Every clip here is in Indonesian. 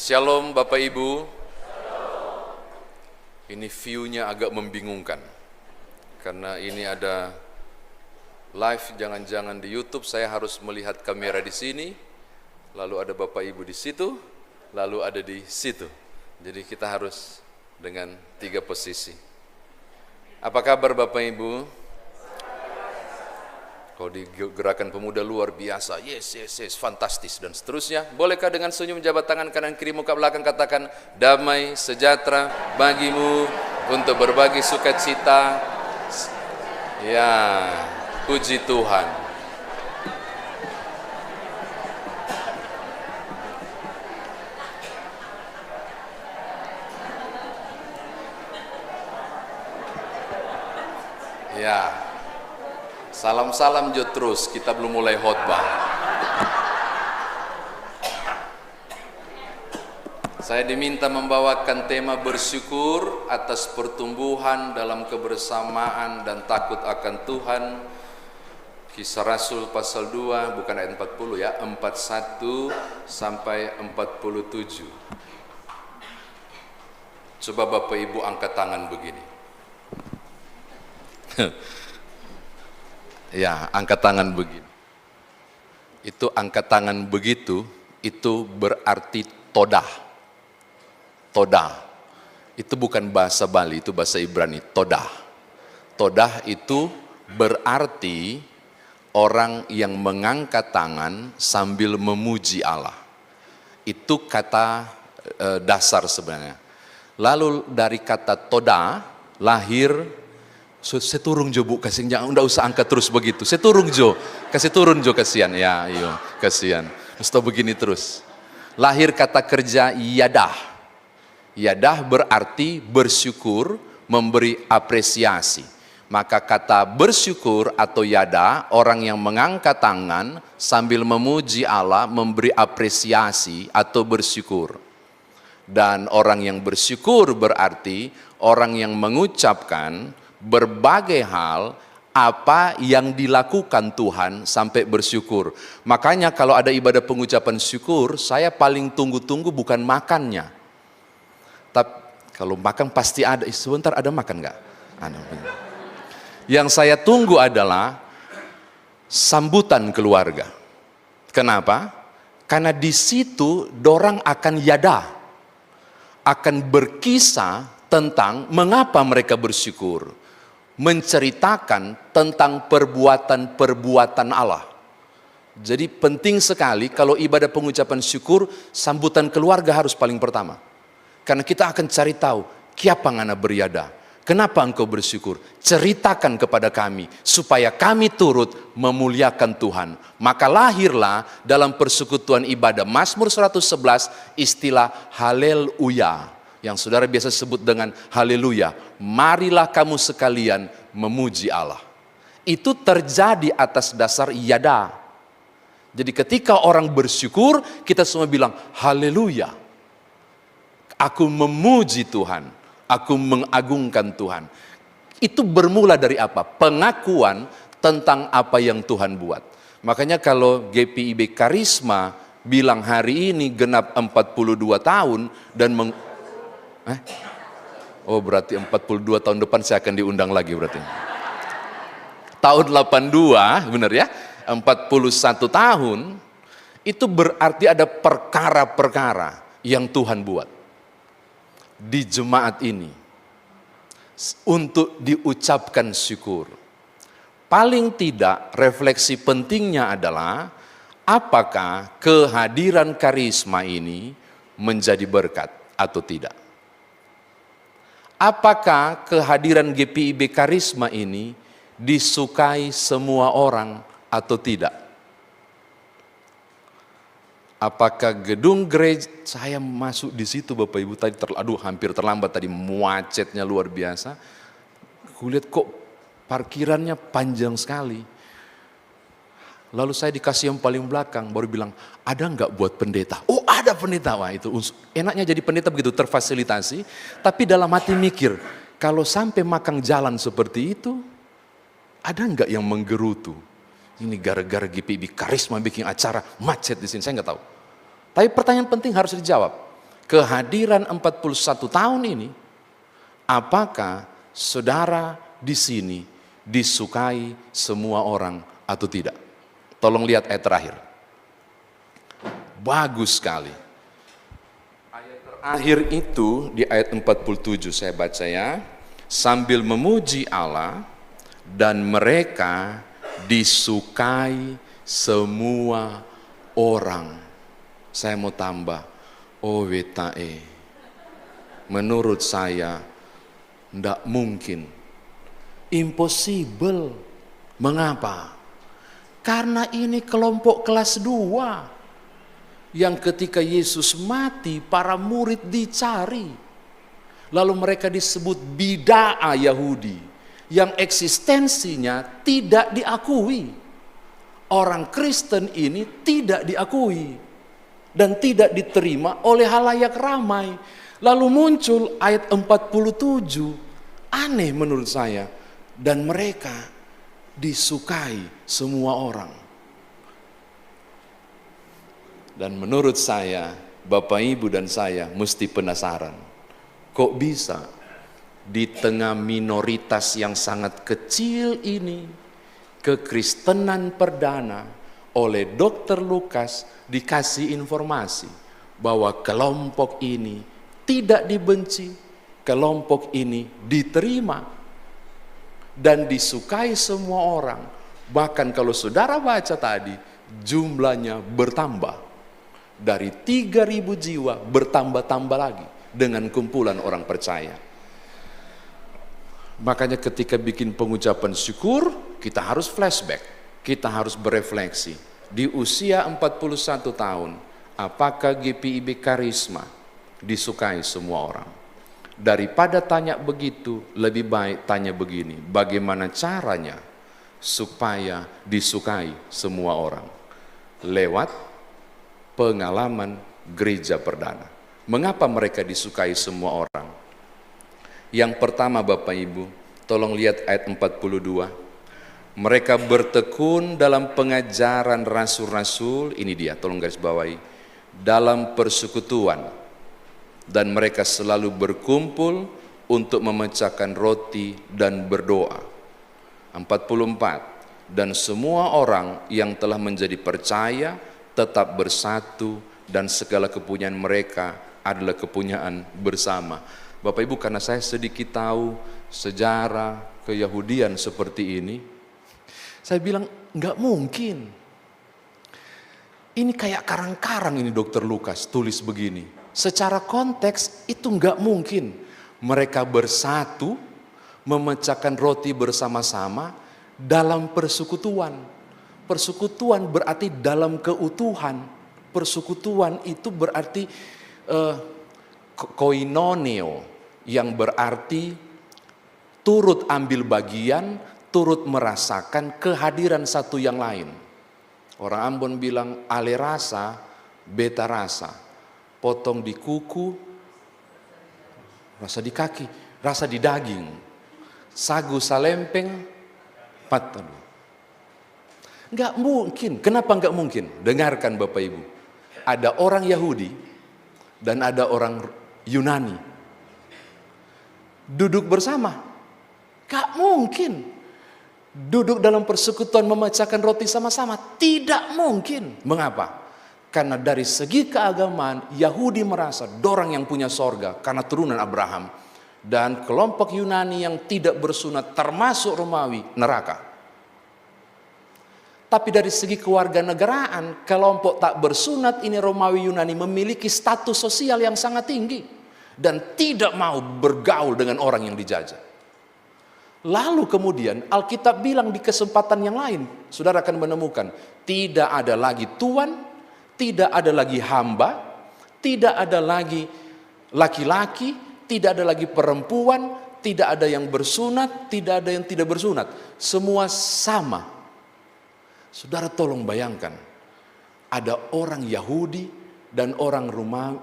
Shalom Bapak Ibu. Ini view-nya agak membingungkan karena ini ada live, jangan-jangan di YouTube saya harus melihat kamera di sini, lalu ada Bapak Ibu di situ, lalu ada di situ. Jadi kita harus dengan 3 posisi. Apa kabar Bapak Ibu? Kalau di gerakan pemuda luar biasa, yes, fantastis dan seterusnya. Bolehkah dengan senyum jabat tangan kanan kiri muka belakang katakan damai sejahtera bagimu untuk berbagi sukacita. Ya, puji Tuhan. Ya. Salam-salam jo terus, kita belum mulai khotbah. Saya diminta membawakan tema bersyukur atas pertumbuhan dalam kebersamaan dan takut akan Tuhan. Kisah Rasul pasal 2, bukan ayat 40 ya, 41 sampai 47. Coba Bapak Ibu angkat tangan begini. Ya, angkat tangan begini. Itu angkat tangan begitu, itu berarti todah. Todah. Itu bukan bahasa Bali, itu bahasa Ibrani, todah. Todah itu berarti orang yang mengangkat tangan sambil memuji Allah. Itu kata dasar sebenarnya. Lalu dari kata todah lahir. Saya turun jo bu, kasih jangan ndak usah angkat terus begitu. Saya turun jo, kasih turun jo kasihan ya, iyo kasihan. Mesti begini terus. Lahir kata kerja yadah. Yadah berarti bersyukur, memberi apresiasi. Maka kata bersyukur atau yada, orang yang mengangkat tangan sambil memuji Allah, memberi apresiasi atau bersyukur. Dan orang yang bersyukur berarti orang yang mengucapkan berbagai hal apa yang dilakukan Tuhan sampai bersyukur. Makanya kalau ada ibadah pengucapan syukur, saya paling tunggu-tunggu bukan makannya. Tapi kalau makan pasti ada, sebentar ada makan nggak? Yang saya tunggu adalah sambutan keluarga. Kenapa? Karena di situ dorang akan yada, akan berkisah tentang mengapa mereka bersyukur. Menceritakan tentang perbuatan-perbuatan Allah. Jadi penting sekali kalau ibadah pengucapan syukur, sambutan keluarga harus paling pertama. Karena kita akan cari tahu, kiapa ngana beriada, kenapa engkau bersyukur, ceritakan kepada kami, supaya kami turut memuliakan Tuhan. Maka lahirlah dalam persekutuan ibadah Mazmur 111 istilah haleluya. Yang saudara biasa sebut dengan haleluya. Marilah kamu sekalian memuji Allah. Itu terjadi atas dasar yada. Jadi ketika orang bersyukur, kita semua bilang haleluya. Aku memuji Tuhan. Aku mengagungkan Tuhan. Itu bermula dari apa? Pengakuan tentang apa yang Tuhan buat. Makanya kalau GPIB Karisma bilang hari ini genap 42 tahun dan oh berarti 42 tahun depan saya akan diundang lagi berarti. Tahun 82, benar ya? 41 tahun, itu berarti ada perkara-perkara yang Tuhan buat di jemaat ini untuk diucapkan syukur. Paling tidak refleksi pentingnya adalah apakah kehadiran karisma ini menjadi berkat atau tidak. Apakah kehadiran GPIB Karisma ini disukai semua orang atau tidak? Apakah gedung gereja, saya masuk di situ Bapak Ibu tadi, hampir terlambat tadi, macetnya luar biasa. Kulihat kok parkirannya panjang sekali. Lalu saya dikasih yang paling belakang, baru bilang, ada nggak buat pendeta? Oh ada pendeta, wah itu enaknya jadi pendeta begitu, terfasilitasi. Tapi dalam hati mikir, kalau sampai makan jalan seperti itu, ada nggak yang menggerutu? Ini gara-gara GPIB Karisma bikin acara macet di sini, saya nggak tahu. Tapi pertanyaan penting harus dijawab. kehadiran 41 tahun ini, apakah saudara di sini disukai semua orang atau tidak? Tolong lihat ayat terakhir. Bagus sekali. Ayat terakhir itu di ayat 47 saya baca ya. Sambil memuji Allah dan mereka disukai semua orang. Saya mau tambah, oh wetae. Menurut saya tidak mungkin. Impossible. Mengapa? Karena ini kelompok kelas 2 yang ketika Yesus mati para murid dicari. Lalu mereka disebut bidaa Yahudi yang eksistensinya tidak diakui. Orang Kristen ini tidak diakui dan tidak diterima oleh halayak ramai. Lalu muncul ayat 47, aneh menurut saya, dan mereka disukai semua orang. Dan menurut saya, Bapak Ibu dan saya mesti penasaran, kok bisa di tengah minoritas yang sangat kecil ini, kekristenan perdana oleh Dr. Lukas dikasih informasi bahwa kelompok ini tidak dibenci, kelompok ini diterima dan disukai semua orang. Bahkan kalau saudara baca tadi, jumlahnya bertambah. Dari 3.000 jiwa bertambah-tambah lagi dengan kumpulan orang percaya. Makanya ketika bikin pengucapan syukur, kita harus flashback. Kita harus berefleksi. Di usia 41 tahun, apakah GPIB Karisma disukai semua orang? Daripada tanya begitu, lebih baik tanya begini, bagaimana caranya supaya disukai semua orang? Lewat pengalaman gereja perdana. Mengapa mereka disukai semua orang? Yang pertama Bapak Ibu, tolong lihat ayat 42. Mereka bertekun dalam pengajaran rasul-rasul, ini dia, tolong garis bawahi, dalam persekutuan. Dan mereka selalu berkumpul untuk memecahkan roti dan berdoa. 44. Dan semua orang yang telah menjadi percaya tetap bersatu dan segala kepunyaan mereka adalah kepunyaan bersama. Bapak Ibu, karena saya sedikit tahu sejarah keyahudian seperti ini, saya bilang nggak mungkin. Ini kayak karang-karang ini Dr. Lukas tulis begini. Secara konteks itu nggak mungkin. Mereka bersatu, memecahkan roti bersama-sama dalam persekutuan. Persekutuan berarti dalam keutuhan. Persekutuan itu berarti koinoneo, yang berarti turut ambil bagian, turut merasakan kehadiran satu yang lain. Orang Ambon bilang ale rasa, beta rasa. Potong di kuku, rasa di kaki, rasa di daging. Sagu salempeng, patadu. Enggak mungkin. Kenapa enggak mungkin? Dengarkan Bapak Ibu. Ada orang Yahudi dan ada orang Yunani. Duduk bersama. Enggak mungkin. Duduk dalam persekutuan memecahkan roti sama-sama. Tidak mungkin. Mengapa? Karena dari segi keagamaan, Yahudi merasa dorang yang punya sorga karena turunan Abraham. Dan kelompok Yunani yang tidak bersunat termasuk Romawi, neraka. Tapi dari segi kewarganegaraan, kelompok tak bersunat ini Romawi Yunani memiliki status sosial yang sangat tinggi. Dan tidak mau bergaul dengan orang yang dijajah. Lalu kemudian Alkitab bilang di kesempatan yang lain, saudara akan menemukan, tidak ada lagi tuan, tidak ada lagi hamba, tidak ada lagi laki-laki, tidak ada lagi perempuan, tidak ada yang bersunat, tidak ada yang tidak bersunat. Semua sama. Saudara tolong bayangkan, ada orang Yahudi dan orang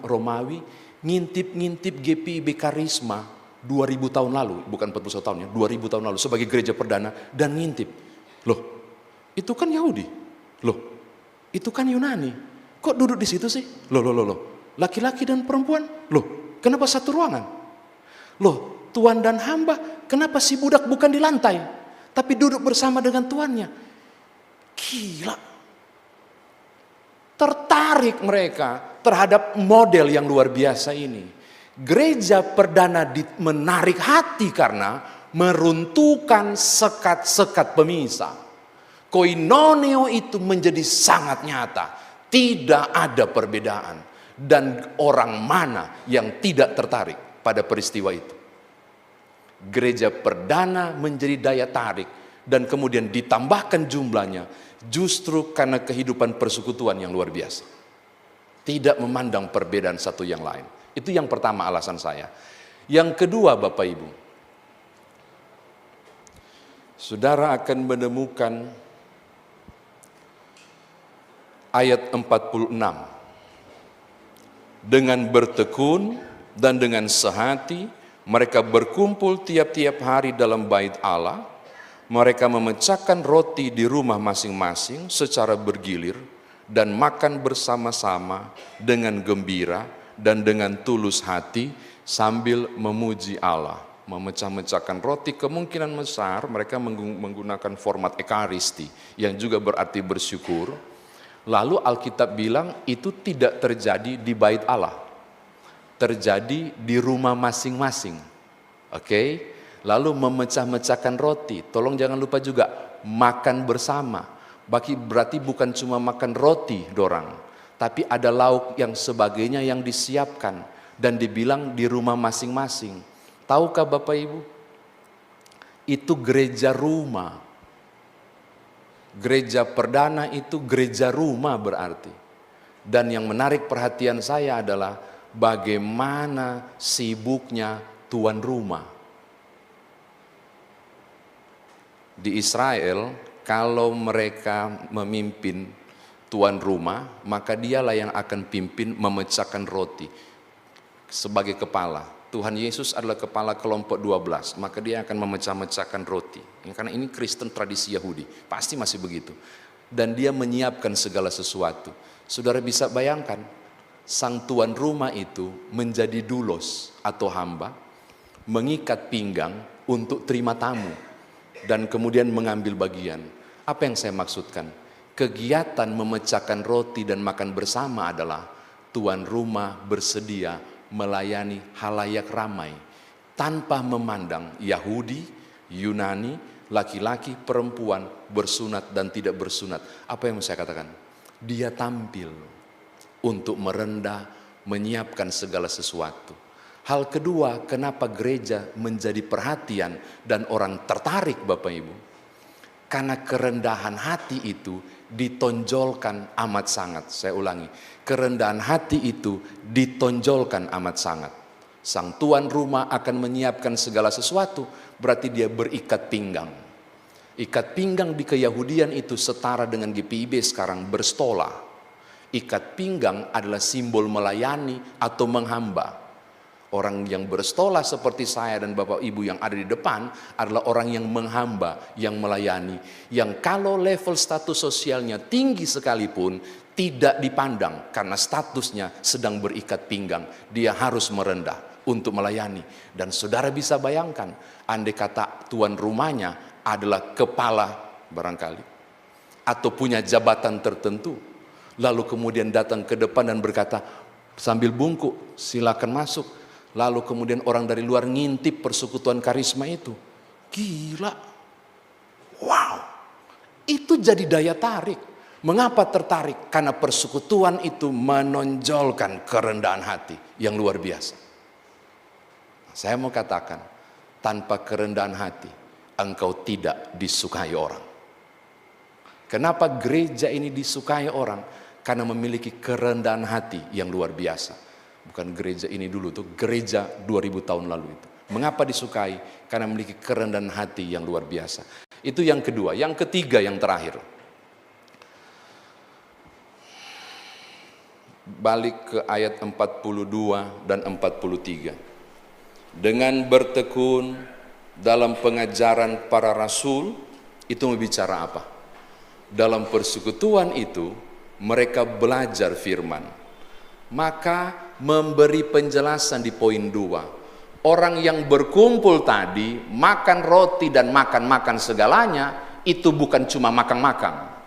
Romawi ngintip-ngintip GPIB Karisma 2000 tahun lalu, bukan 41 tahun ya, 2000 tahun lalu sebagai gereja perdana dan ngintip. Loh, itu kan Yahudi. Loh, itu kan Yunani. Kok duduk di situ sih? Loh. laki-laki dan perempuan. Loh, kenapa satu ruangan? Loh, tuan dan hamba, kenapa si budak bukan di lantai, tapi duduk bersama dengan tuannya? Gila. Tertarik mereka terhadap model yang luar biasa ini. Gereja perdana menarik hati karena meruntuhkan sekat-sekat pemisah. Koinoneo itu menjadi sangat nyata. Tidak ada perbedaan. Dan orang mana yang tidak tertarik pada peristiwa itu? Gereja perdana menjadi daya tarik dan kemudian ditambahkan jumlahnya justru karena kehidupan persekutuan yang luar biasa. Tidak memandang perbedaan satu yang lain. Itu yang pertama alasan saya. Yang kedua, Bapak Ibu, saudara akan menemukan ayat 46. Dengan bertekun dan dengan sehati, mereka berkumpul tiap-tiap hari dalam bait Allah. Mereka memecahkan roti di rumah masing-masing secara bergilir dan makan bersama-sama dengan gembira dan dengan tulus hati sambil memuji Allah. Memecah-mecahkan roti kemungkinan besar mereka menggunakan format ekaristi yang juga berarti bersyukur. Lalu Alkitab bilang itu tidak terjadi di bait Allah, terjadi di rumah masing-masing. Oke? Lalu memecah-mecahkan roti. Tolong jangan lupa juga makan bersama. Berarti bukan cuma makan roti dorang, tapi ada lauk yang sebagainya yang disiapkan dan dibilang di rumah masing-masing. Tahukah Bapak Ibu? Itu gereja rumah. Gereja perdana itu gereja rumah berarti. Dan yang menarik perhatian saya adalah bagaimana sibuknya tuan rumah. Di Israel, kalau mereka memimpin tuan rumah, maka dialah yang akan pimpin memecahkan roti sebagai kepala. Tuhan Yesus adalah kepala kelompok 12, maka dia akan memecah-mecahkan roti. Karena ini Kristen tradisi Yahudi, pasti masih begitu. Dan dia menyiapkan segala sesuatu. Saudara bisa bayangkan, sang tuan rumah itu menjadi dulos atau hamba, mengikat pinggang untuk terima tamu, dan kemudian mengambil bagian. Apa yang saya maksudkan? Kegiatan memecahkan roti dan makan bersama adalah tuan rumah bersedia melayani halayak ramai tanpa memandang Yahudi, Yunani, laki-laki, perempuan, bersunat dan tidak bersunat. Apa yang saya katakan? Dia tampil untuk merendah, menyiapkan segala sesuatu. Hal kedua, kenapa gereja menjadi perhatian dan orang tertarik Bapak Ibu? Karena kerendahan hati itu ditonjolkan amat sangat. Saya ulangi, kerendahan hati itu ditonjolkan amat sangat. Sang tuan rumah akan menyiapkan segala sesuatu, berarti dia berikat pinggang. Ikat pinggang di keyahudian itu setara dengan GPIB sekarang berstola. Ikat pinggang adalah simbol melayani atau menghamba. Orang yang berstola seperti saya dan Bapak Ibu yang ada di depan adalah orang yang menghamba, yang melayani. Yang kalau level status sosialnya tinggi sekalipun tidak dipandang karena statusnya sedang berikat pinggang. Dia harus merendah untuk melayani. Dan saudara bisa bayangkan, andai kata tuan rumahnya adalah kepala barangkali, atau punya jabatan tertentu, lalu kemudian datang ke depan dan berkata, sambil bungkuk, silakan masuk. Lalu kemudian orang dari luar ngintip persekutuan karisma itu. Gila. Wow. Itu jadi daya tarik. Mengapa tertarik? Karena persekutuan itu menonjolkan kerendahan hati yang luar biasa. Saya mau katakan, tanpa kerendahan hati, engkau tidak disukai orang. Kenapa gereja ini disukai orang? Karena memiliki kerendahan hati yang luar biasa. Bukan gereja ini dulu, tuh gereja 2000 tahun lalu itu. Mengapa disukai? Karena memiliki kerendahan hati yang luar biasa. Itu yang kedua. Yang ketiga, yang terakhir. Balik ke ayat 42 dan 43. Dengan bertekun dalam pengajaran para rasul, itu berbicara apa? Dalam persekutuan itu, mereka belajar firman. Maka memberi penjelasan di poin 2. Orang yang berkumpul tadi, makan roti dan makan-makan segalanya, itu bukan cuma makan-makan.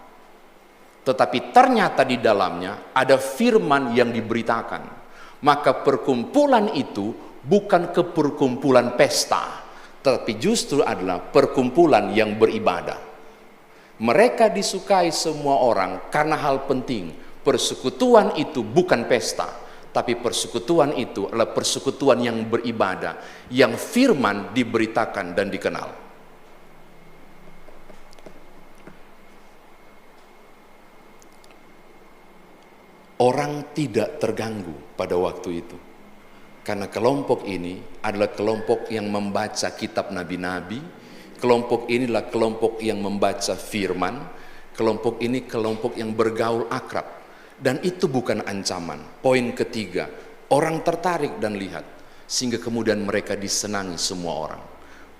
Tetapi ternyata di dalamnya ada firman yang diberitakan. Maka perkumpulan itu bukan perkumpulan pesta, tetapi justru adalah perkumpulan yang beribadah. Mereka disukai semua orang karena hal penting. Persekutuan itu bukan pesta, tapi persekutuan itu adalah persekutuan yang beribadah, yang firman diberitakan dan dikenal. Orang tidak terganggu pada waktu itu, karena kelompok ini adalah kelompok yang membaca kitab nabi-nabi, kelompok inilah kelompok yang membaca firman, kelompok ini kelompok yang bergaul akrab, dan itu bukan ancaman. Poin ketiga, orang tertarik dan lihat, sehingga kemudian mereka disenangi semua orang.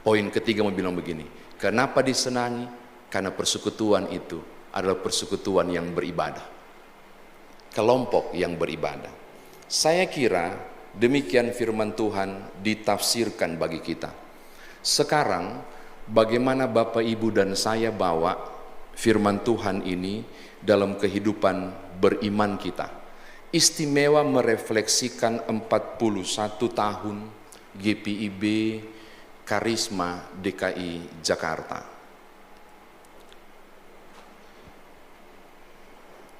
Poin ketiga mau bilang begini, kenapa disenangi? Karena persekutuan itu adalah persekutuan yang beribadah, kelompok yang beribadah. Saya kira demikian firman Tuhan ditafsirkan bagi kita. Sekarang bagaimana Bapak Ibu dan saya bawa firman Tuhan ini dalam kehidupan beriman kita. Istimewa merefleksikan 41 tahun GPIB Karisma DKI Jakarta.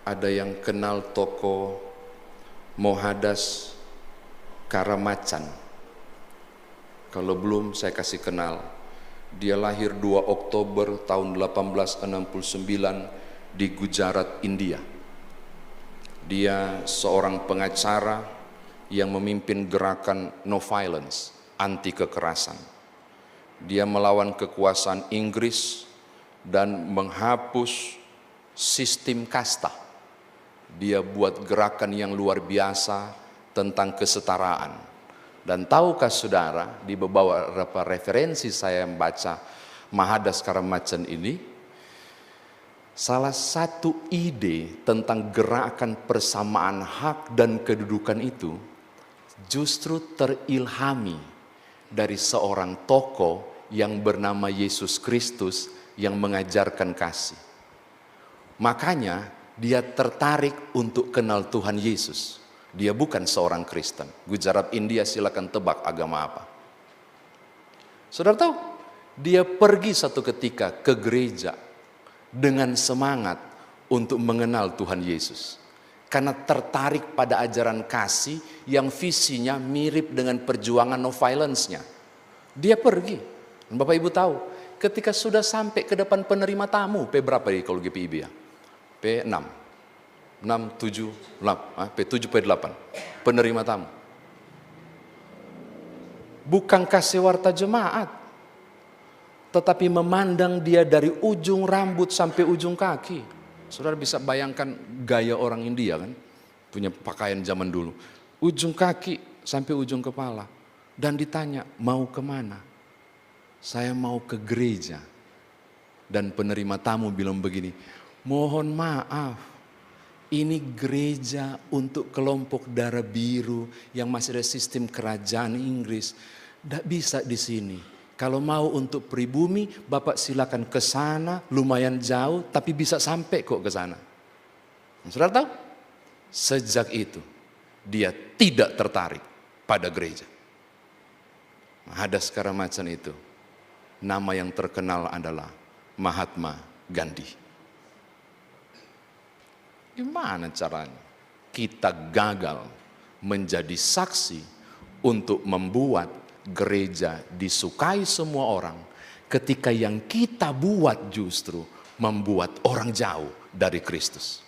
Ada yang kenal toko Mohadas Karamacan? Kalau belum, saya kasih kenal. Dia lahir 2 Oktober tahun 1869 di Gujarat, India. Dia seorang pengacara yang memimpin gerakan no violence, anti kekerasan. Dia melawan kekuasaan Inggris dan menghapus sistem kasta. Dia buat gerakan yang luar biasa tentang kesetaraan. Dan tahukah saudara, di beberapa referensi saya membaca Mohadas Karamacan ini, salah satu ide tentang gerakan persamaan hak dan kedudukan itu justru terilhami dari seorang tokoh yang bernama Yesus Kristus yang mengajarkan kasih. Makanya dia tertarik untuk kenal Tuhan Yesus. Dia bukan seorang Kristen. Gujarat, India, silakan tebak agama apa. Saudara tahu? Dia pergi satu ketika ke gereja dengan semangat untuk mengenal Tuhan Yesus. Karena tertarik pada ajaran kasih yang visinya mirip dengan perjuangan no violence-nya. Dia pergi. Dan Bapak Ibu tahu, ketika sudah sampai ke depan penerima tamu, P berapa ya kalau GPIB ya? P6, 6, 7, 8, P7, P8, penerima tamu. Bukan kasih warta jemaat, tetapi memandang dia dari ujung rambut sampai ujung kaki. Saudara bisa bayangkan gaya orang India kan, punya pakaian zaman dulu. Ujung kaki sampai ujung kepala. Dan ditanya, mau kemana? Saya mau ke gereja. Dan penerima tamu bilang begini, mohon maaf, ini gereja untuk kelompok darah biru yang masih ada sistem kerajaan Inggris. Tidak bisa di sini. Kalau mau untuk pribumi, Bapak silakan ke sana, lumayan jauh, tapi bisa sampai kok ke sana. Saudara tahu? Sejak itu, dia tidak tertarik pada gereja. Mohadas Karamacan itu, nama yang terkenal adalah Mahatma Gandhi. Gimana caranya kita gagal menjadi saksi untuk membuat gereja disukai semua orang, ketika yang kita buat justru membuat orang jauh dari Kristus?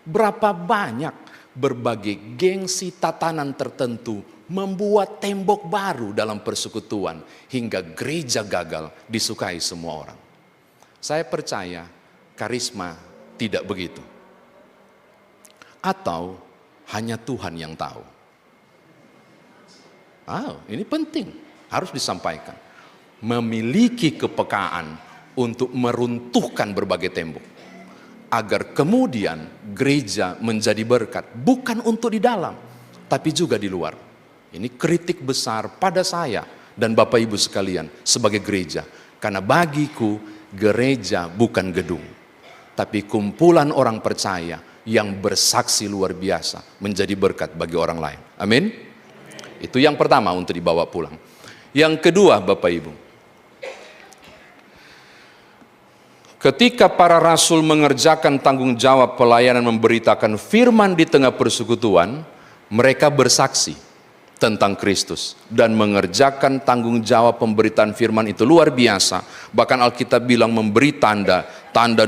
Berapa banyak berbagai gengsi tatanan tertentu membuat tembok baru dalam persekutuan hingga gereja gagal disukai semua orang. Saya percaya karisma tidak begitu. Atau hanya Tuhan yang tahu. Ini penting, harus disampaikan. Memiliki kepekaan untuk meruntuhkan berbagai tembok. Agar kemudian gereja menjadi berkat. Bukan untuk di dalam, tapi juga di luar. Ini kritik besar pada saya dan Bapak Ibu sekalian sebagai gereja. Karena bagiku gereja bukan gedung, tapi kumpulan orang percaya yang bersaksi luar biasa menjadi berkat bagi orang lain. Amin. Itu yang pertama untuk dibawa pulang. Yang kedua Bapak Ibu, ketika para rasul mengerjakan tanggung jawab pelayanan memberitakan firman di tengah persekutuan, mereka bersaksi tentang Kristus dan mengerjakan tanggung jawab pemberitaan firman itu luar biasa. Bahkan Alkitab bilang memberi tanda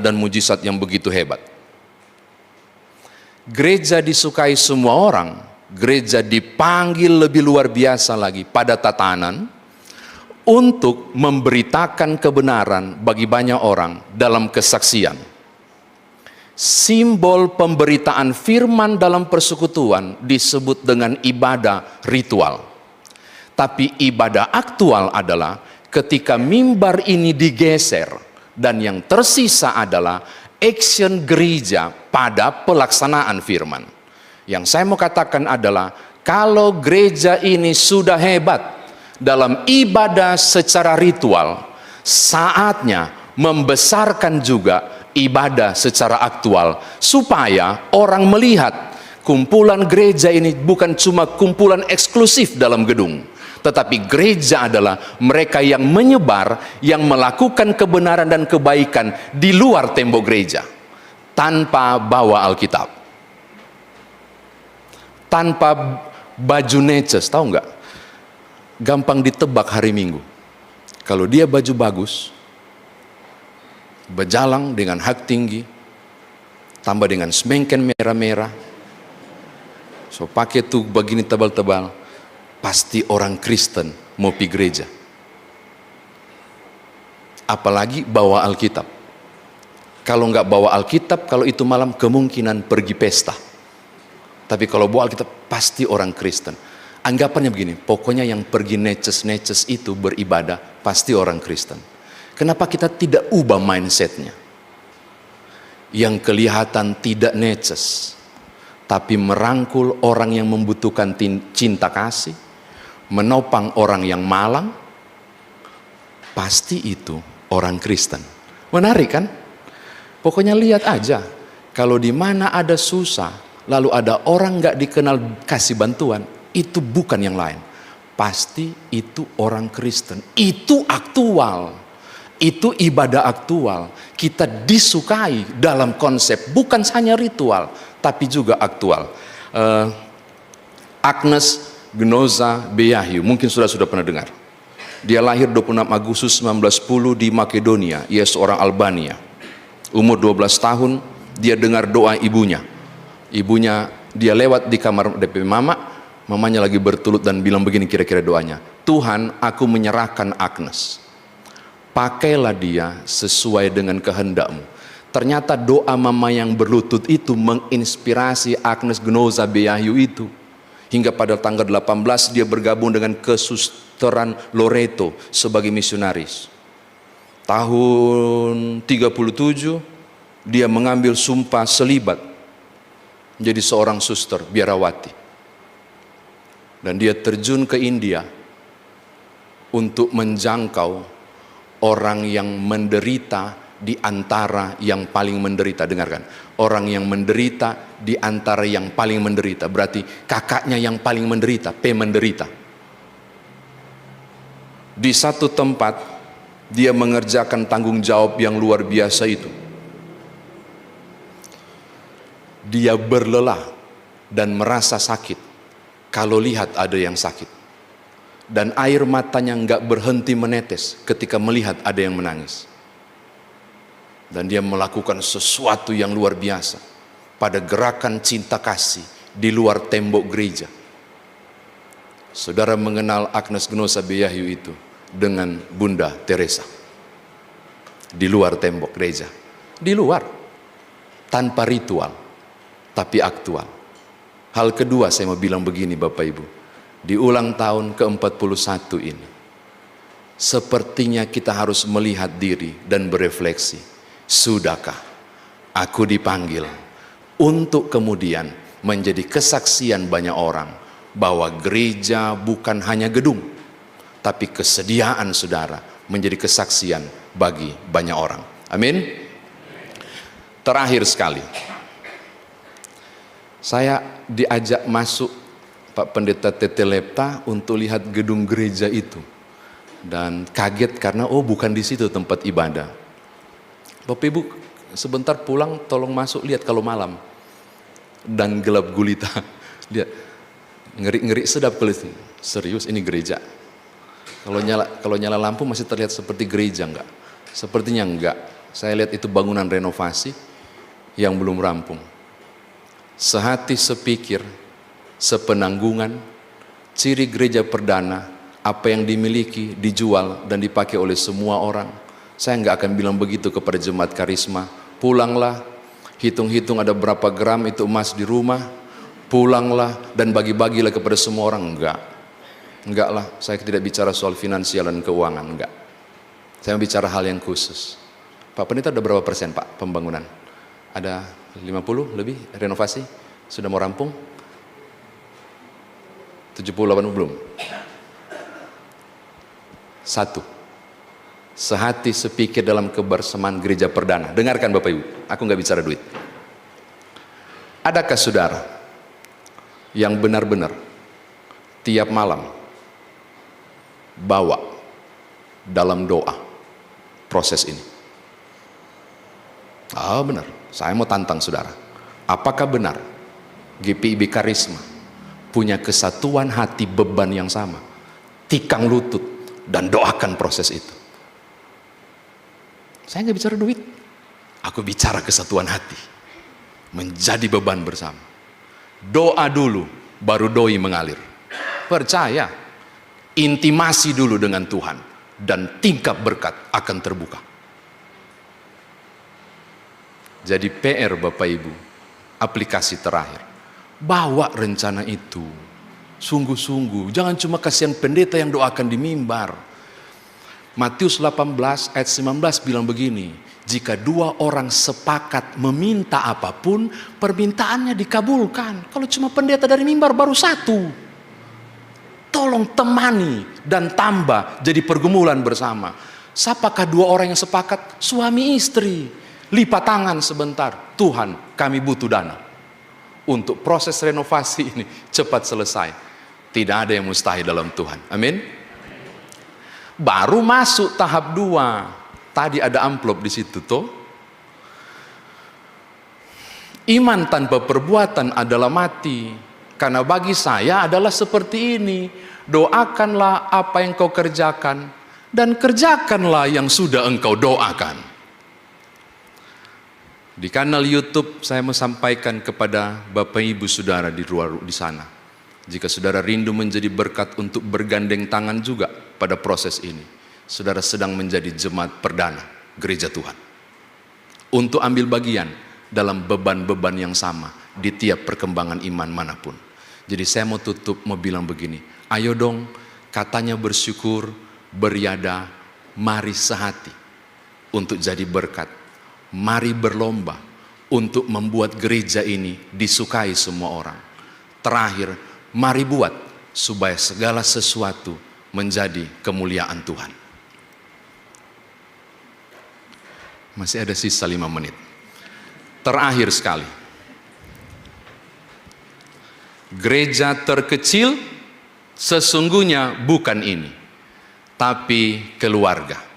dan mujizat yang begitu hebat. Gereja disukai semua orang, gereja dipanggil lebih luar biasa lagi pada tatanan untuk memberitakan kebenaran bagi banyak orang dalam kesaksian. Simbol pemberitaan firman dalam persekutuan disebut dengan ibadah ritual. Tapi ibadah aktual adalah ketika mimbar ini digeser dan yang tersisa adalah action gereja pada pelaksanaan firman. Yang saya mau katakan adalah kalau gereja ini sudah hebat dalam ibadah secara ritual, saatnya membesarkan juga ibadah secara aktual, supaya orang melihat kumpulan gereja ini bukan cuma kumpulan eksklusif dalam gedung, tetapi gereja adalah mereka yang menyebar, yang melakukan kebenaran dan kebaikan di luar tembok gereja, tanpa bawa Alkitab, tanpa baju neces. Tahu nggak? Gampang ditebak hari Minggu. Kalau dia baju bagus, berjalan dengan hak tinggi, tambah dengan semengken merah-merah, so pakai tuh begini tebal-tebal, pasti orang Kristen mau pergi gereja. Apalagi bawa Alkitab. Kalau nggak bawa Alkitab, kalau itu malam kemungkinan pergi pesta. Tapi kalau bawa Alkitab, pasti orang Kristen. Anggapannya begini, pokoknya yang pergi neces-neces itu beribadah, pasti orang Kristen. Kenapa kita tidak ubah mindsetnya? Yang kelihatan tidak neces, tapi merangkul orang yang membutuhkan cinta kasih, menopang orang yang malang, pasti itu orang Kristen. Menarik kan? Pokoknya lihat aja, kalau di mana ada susah, lalu ada orang nggak dikenal kasih bantuan, itu bukan yang lain. Pasti itu orang Kristen. Itu aktual. Itu ibadah aktual. Kita disukai dalam konsep bukan hanya ritual, tapi juga aktual. Agnes Genoza Beahiu, mungkin sudah pernah dengar. Dia lahir 26 Agustus 1910 di Makedonia. Ia seorang Albania. Umur 12 tahun, dia dengar doa ibunya. Ibunya, dia lewat di kamar DP mamanya lagi bertulut dan bilang begini kira-kira doanya. Tuhan, aku menyerahkan Agnes. Pakailah dia sesuai dengan kehendak-Mu. Ternyata doa mama yang berlutut itu menginspirasi Agnes Genoza Beahiu itu. Hingga pada tanggal 18 dia bergabung dengan kesusteran Loreto sebagai misionaris. Tahun 37 dia mengambil sumpah selibat menjadi seorang suster biarawati. Dan dia terjun ke India untuk menjangkau orang yang menderita di antara yang paling menderita. Dengarkan, orang yang menderita di antara yang paling menderita, berarti kakaknya yang paling menderita, P menderita. Di satu tempat dia mengerjakan tanggung jawab yang luar biasa itu. Dia berlelah dan merasa sakit kalau lihat ada yang sakit. Dan air matanya nggak berhenti menetes ketika melihat ada yang menangis. Dan dia melakukan sesuatu yang luar biasa pada gerakan cinta kasih di luar tembok gereja. Saudara mengenal Agnes Genoza Beahiu itu dengan Bunda Teresa. Di luar tembok gereja. Di luar. Tanpa ritual. Tapi aktual. Hal kedua saya mau bilang begini Bapak Ibu. Di ulang tahun ke-41 ini, sepertinya kita harus melihat diri dan berefleksi. Sudahkah aku dipanggil untuk kemudian menjadi kesaksian banyak orang bahwa gereja bukan hanya gedung, tapi kesediaan saudara menjadi kesaksian bagi banyak orang. Amin. Terakhir sekali, saya diajak masuk Pak Pendeta Tete Lepta untuk lihat gedung gereja itu, dan kaget karena bukan di situ tempat ibadah. Bapak Ibu sebentar pulang tolong masuk lihat kalau malam dan gelap gulita, lihat ngeri sedap kalau serius ini gereja. Kalau nyala lampu masih terlihat seperti gereja enggak? Sepertinya enggak. Saya lihat itu bangunan renovasi yang belum rampung. Sehati sepikir, sepenanggungan, ciri gereja perdana, apa yang dimiliki, dijual dan dipakai oleh semua orang. Saya enggak akan bilang begitu kepada jemaat karisma. Pulanglah, hitung-hitung ada berapa gram itu emas di rumah, pulanglah dan bagi-bagilah kepada semua orang. Enggak lah, saya tidak bicara soal finansial dan keuangan, enggak. Saya bicara hal yang khusus. Pak Pendeta ada berapa persen Pak pembangunan? Ada 50 lebih renovasi? Sudah mau rampung? 70-80 belum? Satu, sehati sepikir dalam kebersamaan gereja perdana. Dengarkan Bapak Ibu, aku nggak bicara duit. Adakah saudara yang benar-benar tiap malam bawa dalam doa proses ini? Benar, saya mau tantang saudara. Apakah benar GPIB Karisma punya kesatuan hati, beban yang sama, tikang lutut dan doakan proses itu? Saya nggak bicara duit, aku bicara kesatuan hati, menjadi beban bersama. Doa dulu, baru doi mengalir. Percaya, intimasi dulu dengan Tuhan, dan tingkap berkat akan terbuka. Jadi PR Bapak Ibu, aplikasi terakhir, bawa rencana itu, sungguh-sungguh, jangan cuma kasihan pendeta yang doakan di mimbar. Matius 18 ayat 19 bilang begini, jika dua orang sepakat meminta apapun, permintaannya dikabulkan. Kalau cuma pendeta dari mimbar baru satu. Tolong temani dan tambah jadi pergumulan bersama. Siapakah dua orang yang sepakat? Suami istri. Lipat tangan sebentar. Tuhan, kami butuh dana untuk proses renovasi ini cepat selesai. Tidak ada yang mustahil dalam Tuhan. Amin. Baru masuk tahap 2. Tadi ada amplop di situ toh. Iman tanpa perbuatan adalah mati. Karena bagi saya adalah seperti ini. Doakanlah apa yang kau kerjakan, dan kerjakanlah yang sudah engkau doakan. Di kanal YouTube saya mau sampaikan kepada Bapak Ibu Saudara di luar di sana. Jika saudara rindu menjadi berkat untuk bergandeng tangan juga pada proses ini, saudara sedang menjadi jemaat perdana gereja Tuhan. Untuk ambil bagian dalam beban-beban yang sama di tiap perkembangan iman manapun. Jadi saya mau tutup, mau bilang begini, ayo dong, katanya bersyukur, beriada, mari sehati untuk jadi berkat. Mari berlomba untuk membuat gereja ini disukai semua orang. Terakhir, mari buat supaya segala sesuatu menjadi kemuliaan Tuhan. Masih ada sisa 5 menit. Terakhir sekali. Gereja terkecil sesungguhnya bukan ini, tapi keluarga.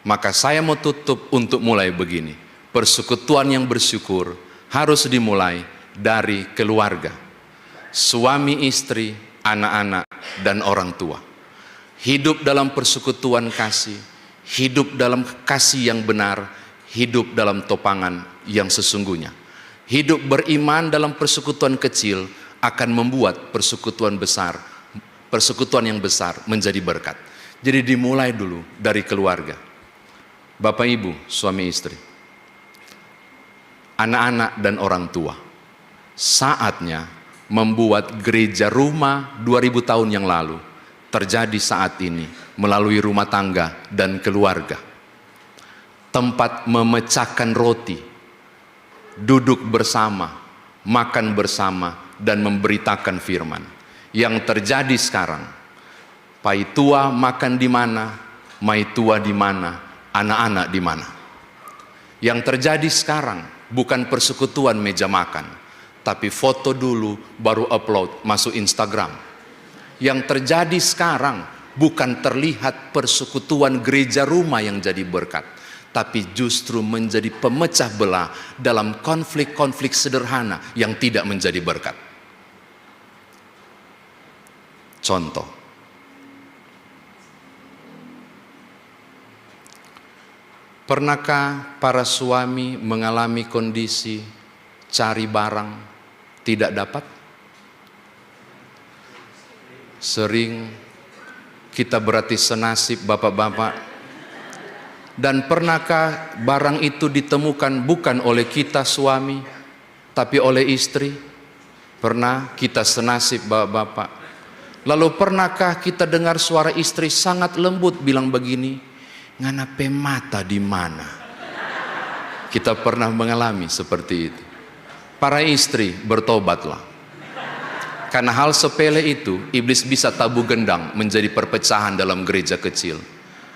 Maka saya mau tutup untuk mulai begini. Persekutuan yang bersyukur harus dimulai dari keluarga. Suami, istri, anak-anak, dan orang tua. Hidup dalam persekutuan kasih. Hidup dalam kasih yang benar. Hidup dalam topangan yang sesungguhnya. Hidup beriman dalam persekutuan kecil akan membuat persekutuan yang besar menjadi berkat. Jadi dimulai dulu dari keluarga. Bapak Ibu, suami istri, anak-anak dan orang tua, saatnya membuat gereja rumah 2000 tahun yang lalu terjadi saat ini melalui rumah tangga dan keluarga. Tempat memecahkan roti, duduk bersama, makan bersama, dan memberitakan firman. Yang terjadi sekarang, Paitua makan di mana, Maitua di mana, anak-anak di mana. Yang terjadi sekarang bukan persekutuan meja makan, tapi foto dulu baru upload masuk Instagram. Yang terjadi sekarang bukan terlihat persekutuan gereja rumah yang jadi berkat, tapi justru menjadi pemecah belah dalam konflik-konflik sederhana yang tidak menjadi berkat. Contoh, pernahkah para suami mengalami kondisi cari barang tidak dapat? Sering kita berarti senasib bapak-bapak. Dan pernahkah barang itu ditemukan bukan oleh kita suami, tapi oleh istri? Pernah kita senasib bapak-bapak. Lalu pernahkah kita dengar suara istri sangat lembut bilang begini, nganape mata di mana? Kita pernah mengalami seperti itu. Para istri, bertobatlah. Karena hal sepele itu, iblis bisa tabu gendang menjadi perpecahan dalam gereja kecil.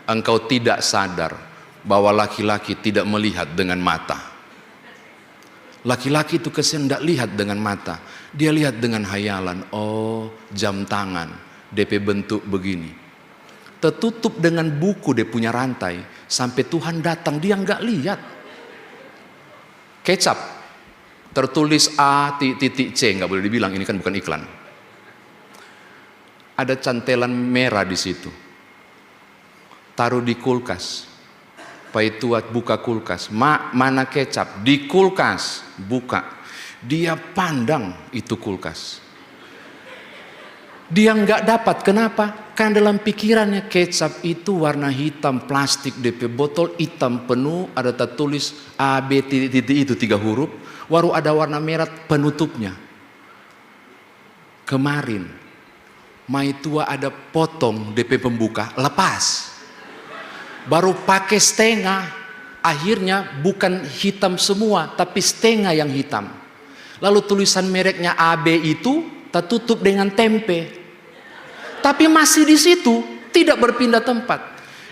Engkau tidak sadar bahwa laki-laki tidak melihat dengan mata. Laki-laki itu kesian tidak lihat dengan mata. Dia lihat dengan hayalan. Oh, jam tangan, DP bentuk begini. Tertutup dengan buku dia punya rantai. Sampai Tuhan datang, dia nggak lihat. Kecap, tertulis A.C, nggak boleh dibilang, ini kan bukan iklan. Ada cantelan merah di situ. Taruh di kulkas. Paitua buka kulkas. Mana kecap? Di kulkas. Buka. Dia pandang itu kulkas. Dia nggak dapat. Kenapa? Karena dalam pikirannya kecap itu warna hitam plastik DP botol hitam penuh. Ada tertulis A, B, titik itu 3 huruf. Baru ada warna merah penutupnya. Kemarin Maitua ada potong DP pembuka, lepas. Baru pakai setengah, akhirnya bukan hitam semua, tapi setengah yang hitam. Lalu tulisan mereknya AB itu tertutup dengan tempe. Tapi masih di situ, tidak berpindah tempat.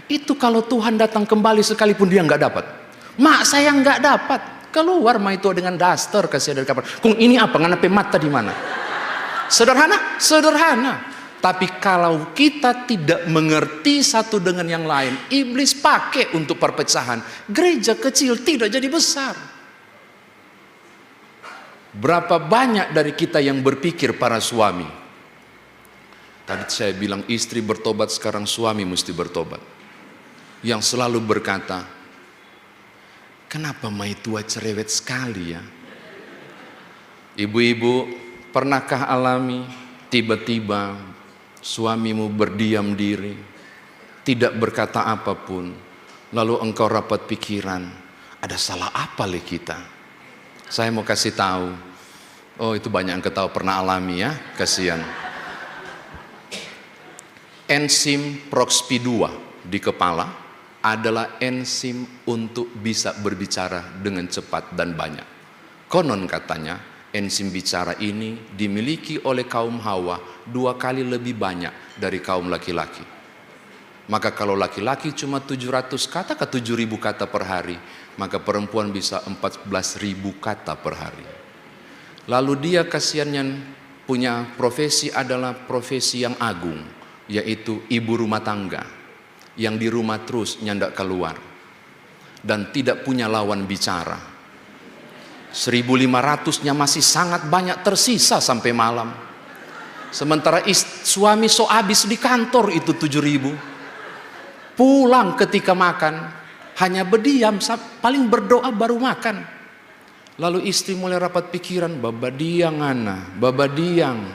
Itu kalau Tuhan datang kembali sekalipun dia nggak dapat. Mak saya nggak dapat. Keluar Maitua dengan daster kasih dari kamar. Kung ini apa? Nganape mata di mana? Sederhana? Sederhana. Tapi kalau kita tidak mengerti satu dengan yang lain, iblis pakai untuk perpecahan. Gereja kecil tidak jadi besar. Berapa banyak dari kita yang berpikir para suami? Tadi saya bilang istri bertobat, sekarang suami mesti bertobat. Yang selalu berkata, kenapa Maitua cerewet sekali ya? Ibu-ibu, pernahkah alami tiba-tiba suamimu berdiam diri, tidak berkata apapun, lalu engkau rapat pikiran, ada salah apa le kita? Saya mau kasih tahu, oh itu banyak yang ketahui pernah alami ya, kasihan. Enzim PROXP2 di kepala adalah enzim untuk bisa berbicara dengan cepat dan banyak. Konon katanya, enzim bicara ini dimiliki oleh kaum Hawa 2 kali lebih banyak dari kaum laki-laki. Maka kalau laki-laki cuma 700 kata ke 7.000 kata per hari, maka perempuan bisa 14.000 kata per hari. Lalu dia kasihannya punya profesi adalah profesi yang agung, yaitu ibu rumah tangga, yang di rumah terus nyandak keluar dan tidak punya lawan bicara. 1.500-nya masih sangat banyak tersisa sampai malam. Sementara suami so habis di kantor itu 7.000. Pulang ketika makan hanya berdiam, paling berdoa baru makan. Lalu istri mulai rapat pikiran, babadiang ana, babadiang.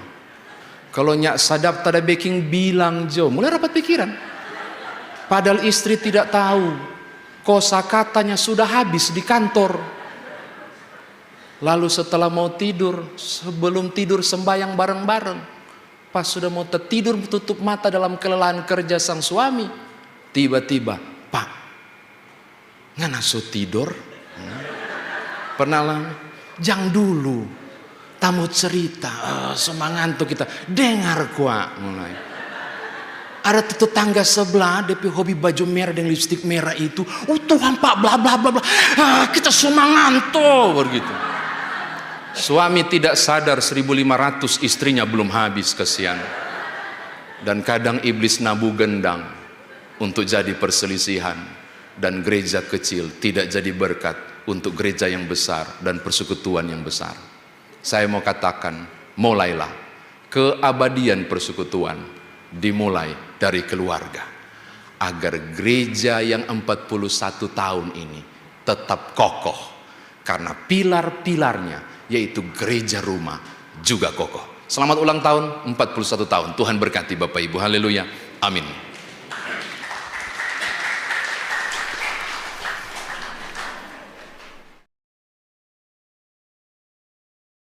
Kalau nyak sadap tada baking bilang jo, mulai rapat pikiran. Padahal istri tidak tahu kosakatanya sudah habis di kantor. Lalu setelah mau tidur, sebelum tidur sembahyang bareng-bareng. Pas sudah mau tertidur tutup mata dalam kelelahan kerja sang suami. Tiba-tiba, Pak, ngana so tidur? Pernah lah, jangan dulu. tamu cerita, semangat tuh kita dengar gua mulai. Ada tetangga sebelah, DP hobi baju merah dan lipstik merah itu. Tuhan Pak, bla bla bla bla. Kita semangat tuh begitu. Suami tidak sadar 1.500 istrinya belum habis, kesian. Dan kadang iblis nabu gendang untuk jadi perselisihan, dan gereja kecil tidak jadi berkat untuk gereja yang besar dan persekutuan yang besar. Saya mau katakan, mulailah keabadian persekutuan dimulai dari keluarga, agar gereja yang 41 tahun ini tetap kokoh, karena pilar-pilarnya yaitu gereja rumah juga kokoh. Selamat ulang tahun 41 tahun. Tuhan berkati Bapak Ibu. Haleluya. Amin.